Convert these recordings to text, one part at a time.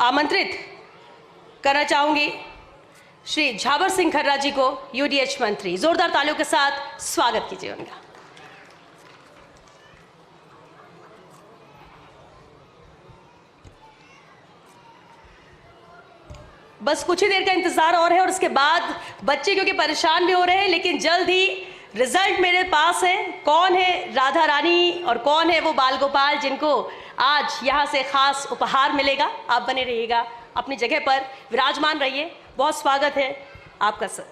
आमंत्रित करना चाहूंगी श्री झावर सिंह खर्रा जी को, यूडीएच मंत्री। जोरदार तालियों के साथ स्वागत कीजिए उनका। बस कुछ ही देर का इंतजार और है और उसके बाद बच्चे क्योंकि परेशान भी हो रहे हैं, लेकिन जल्द ही रिजल्ट मेरे पास है। कौन है राधा रानी और कौन है वो बाल गोपाल जिनको आज यहाँ से खास उपहार मिलेगा। आप बने रहिएगा, अपनी जगह पर विराजमान रहिए। बहुत स्वागत है आपका सर।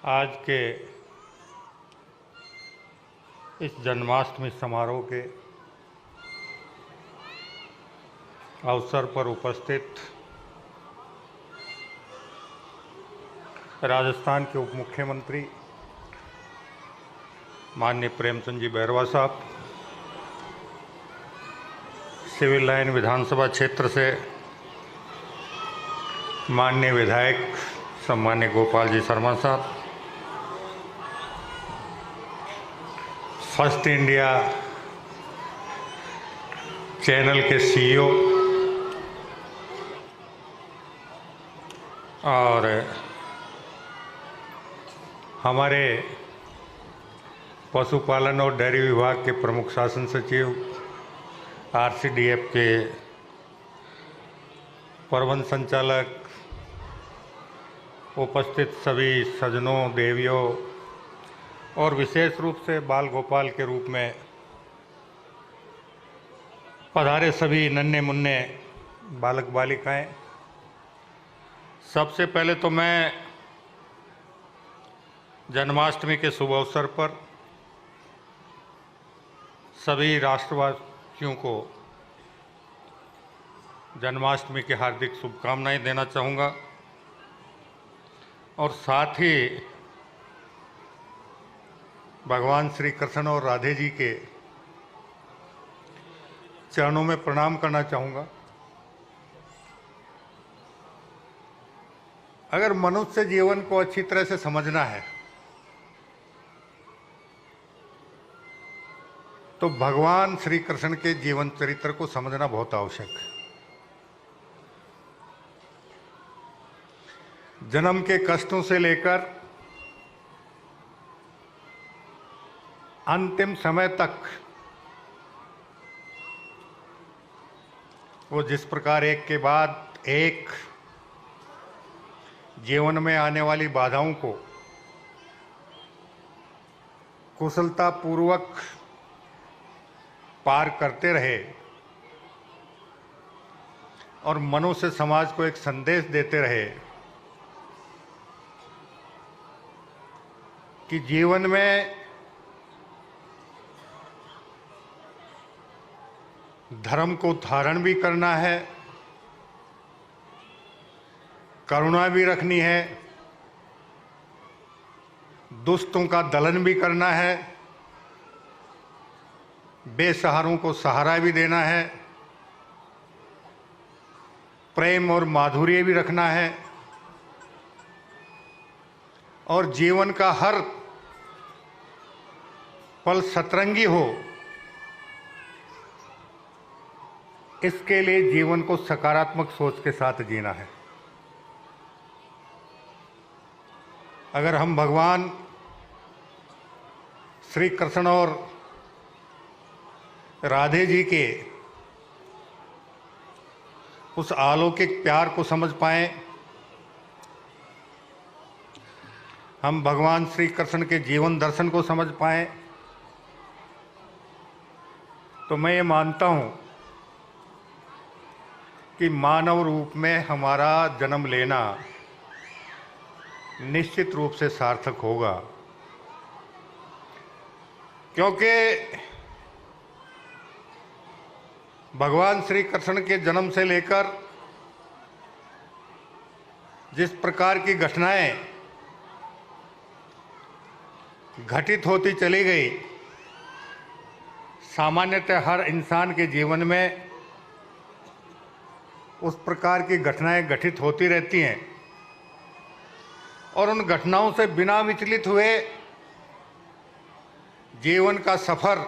आज के इस जन्माष्टमी समारोह के अवसर पर उपस्थित राजस्थान के उप मुख्यमंत्री माननीय प्रेमचंद जी बैरवा साहब, सिविल लाइन विधानसभा क्षेत्र से माननीय विधायक सम्मान्य गोपाल जी शर्मा साहब, फर्स्ट इंडिया चैनल के सीईओ और हमारे पशुपालन और डेयरी विभाग के प्रमुख शासन सचिव, आरसीडीएफ के प्रबंध संचालक, उपस्थित सभी सज्जनों, देवियों और विशेष रूप से बाल गोपाल के रूप में पधारे सभी नन्हे मुन्ने बालक बालिकाएं, सबसे पहले तो मैं जन्माष्टमी के शुभ अवसर पर सभी राष्ट्रवासियों को जन्माष्टमी की हार्दिक शुभकामनाएं देना चाहूँगा और साथ ही भगवान श्री कृष्ण और राधे जी के चरणों में प्रणाम करना चाहूँगा। अगर मनुष्य जीवन को अच्छी तरह से समझना है तो भगवान श्री कृष्ण के जीवन चरित्र को समझना बहुत आवश्यक है। जन्म के कष्टों से लेकर अंतिम समय तक वो जिस प्रकार एक के बाद एक जीवन में आने वाली बाधाओं को कुशलतापूर्वक पार करते रहे और मनुष्य समाज को एक संदेश देते रहे कि जीवन में धर्म को धारण भी करना है, करुणा भी रखनी है, दुष्टों का दलन भी करना है, बेसहारों को सहारा भी देना है, प्रेम और माधुर्य भी रखना है और जीवन का हर पल सतरंगी हो, इसके लिए जीवन को सकारात्मक सोच के साथ जीना है। अगर हम भगवान श्री कृष्ण और राधे जी के उस अलौकिक प्यार को समझ पाएं, हम भगवान श्री कृष्ण के जीवन दर्शन को समझ पाएं, तो मैं ये मानता हूं कि मानव रूप में हमारा जन्म लेना निश्चित रूप से सार्थक होगा, क्योंकि भगवान श्री कृष्ण के जन्म से लेकर जिस प्रकार की घटनाएं घटित होती चली गई, सामान्यतः हर इंसान के जीवन में उस प्रकार की घटनाएं घटित होती रहती हैं और उन घटनाओं से बिना विचलित हुए जीवन का सफर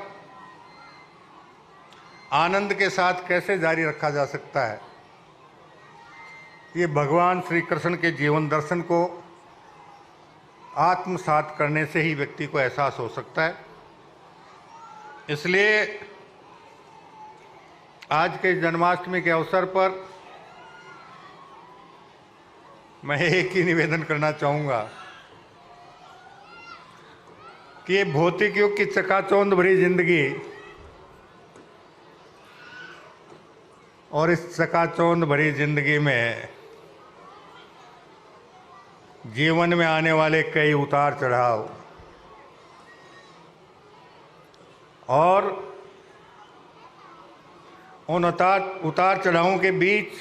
आनंद के साथ कैसे जारी रखा जा सकता है, ये भगवान श्री कृष्ण के जीवन दर्शन को आत्मसात करने से ही व्यक्ति को एहसास हो सकता है। इसलिए आज के जन्माष्टमी के अवसर पर मैं एक ही निवेदन करना चाहूँगा कि ये भौतिक युग की चकाचौंध भरी जिंदगी और इस चकाचौंध भरी जिंदगी में जीवन में आने वाले कई उतार चढ़ाव और उन उतार चढ़ावों के बीच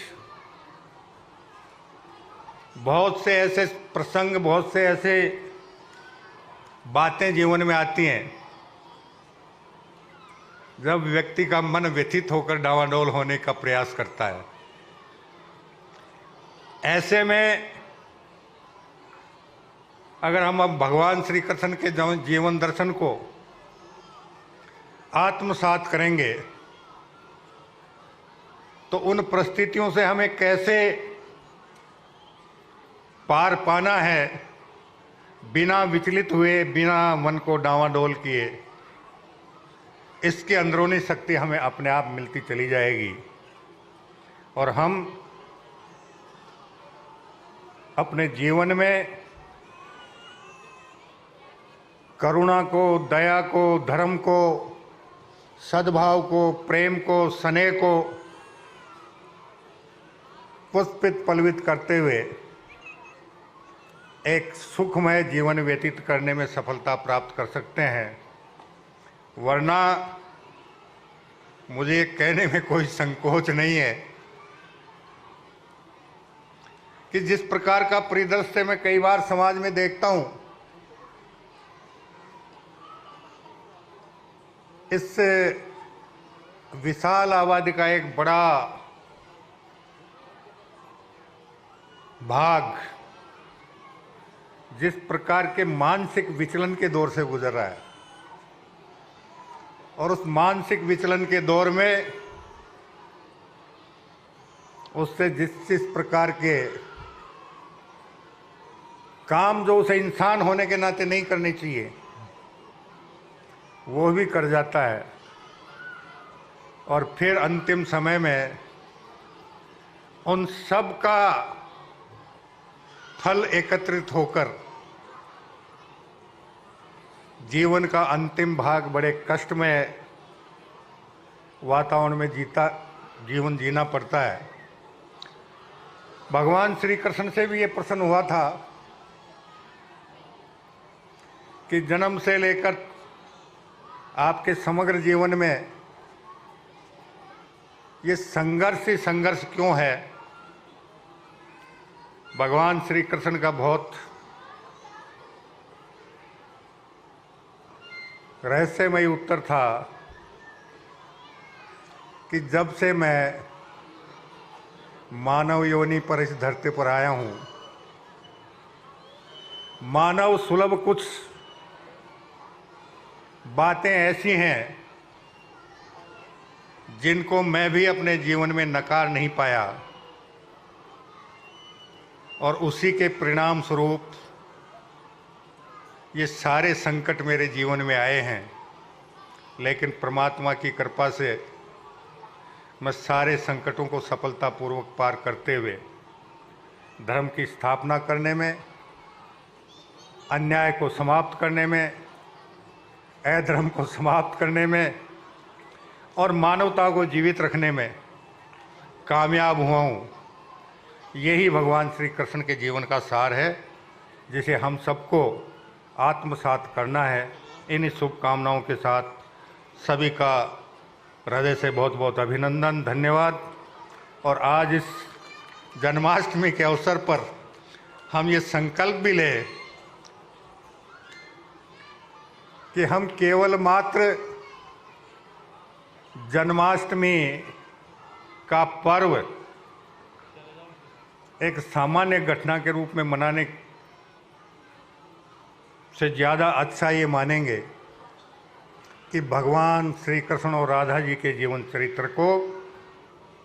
बहुत से ऐसे प्रसंग, बहुत से ऐसे बातें जीवन में आती हैं जब व्यक्ति का मन व्यथित होकर डावाडोल होने का प्रयास करता है। ऐसे में अगर हम अब भगवान श्री कृष्ण के जीवन दर्शन को आत्मसात करेंगे तो उन परिस्थितियों से हमें कैसे पार पाना है बिना विचलित हुए, बिना मन को डावाडोल किए, इसकी अंदरूनी शक्ति हमें अपने आप मिलती चली जाएगी और हम अपने जीवन में करुणा को, दया को, धर्म को, सद्भाव को, प्रेम को, स्नेह को पुष्पित पल्वित करते हुए एक सुखमय जीवन व्यतीत करने में सफलता प्राप्त कर सकते हैं। वरना मुझे कहने में कोई संकोच नहीं है कि जिस प्रकार का परिदृश्य मैं कई बार समाज में देखता हूं, इस विशाल आबादी का एक बड़ा भाग जिस प्रकार के मानसिक विचलन के दौर से गुजर रहा है और उस मानसिक विचलन के दौर में उससे जिस प्रकार के काम जो उसे इंसान होने के नाते नहीं करने चाहिए वो भी कर जाता है और फिर अंतिम समय में उन सब का फल एकत्रित होकर जीवन का अंतिम भाग बड़े कष्टमय वातावरण में जीवन जीना पड़ता है। भगवान श्री कृष्ण से भी ये प्रश्न हुआ था कि जन्म से लेकर आपके समग्र जीवन में ये संघर्ष ही संघर्ष क्यों है। भगवान श्री कृष्ण का बहुत रहस्यमय उत्तर था कि जब से मैं मानव योनि पर इस धरती पर आया हूं, मानव सुलभ कुछ बातें ऐसी हैं जिनको मैं भी अपने जीवन में नकार नहीं पाया और उसी के परिणाम स्वरूप ये सारे संकट मेरे जीवन में आए हैं। लेकिन परमात्मा की कृपा से मैं सारे संकटों को सफलतापूर्वक पार करते हुए धर्म की स्थापना करने में, अन्याय को समाप्त करने में, अधर्म को समाप्त करने में और मानवता को जीवित रखने में कामयाब हुआ हूँ। यही भगवान श्री कृष्ण के जीवन का सार है जिसे हम सबको आत्मसात करना है। इन शुभकामनाओं के साथ सभी का हृदय से बहुत बहुत अभिनंदन, धन्यवाद। और आज इस जन्माष्टमी के अवसर पर हम ये संकल्प भी लें कि हम केवल मात्र जन्माष्टमी का पर्व एक सामान्य घटना के रूप में मनाने से ज़्यादा अच्छा ये मानेंगे कि भगवान श्री कृष्ण और राधा जी के जीवन चरित्र को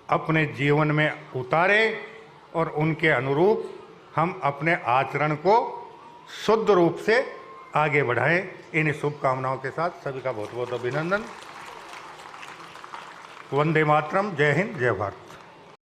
अपने जीवन में उतारें और उनके अनुरूप हम अपने आचरण को शुद्ध रूप से आगे बढ़ाएं। इन शुभकामनाओं के साथ सभी का बहुत बहुत अभिनंदन। वंदे मातरम। जय हिंद, जय भारत।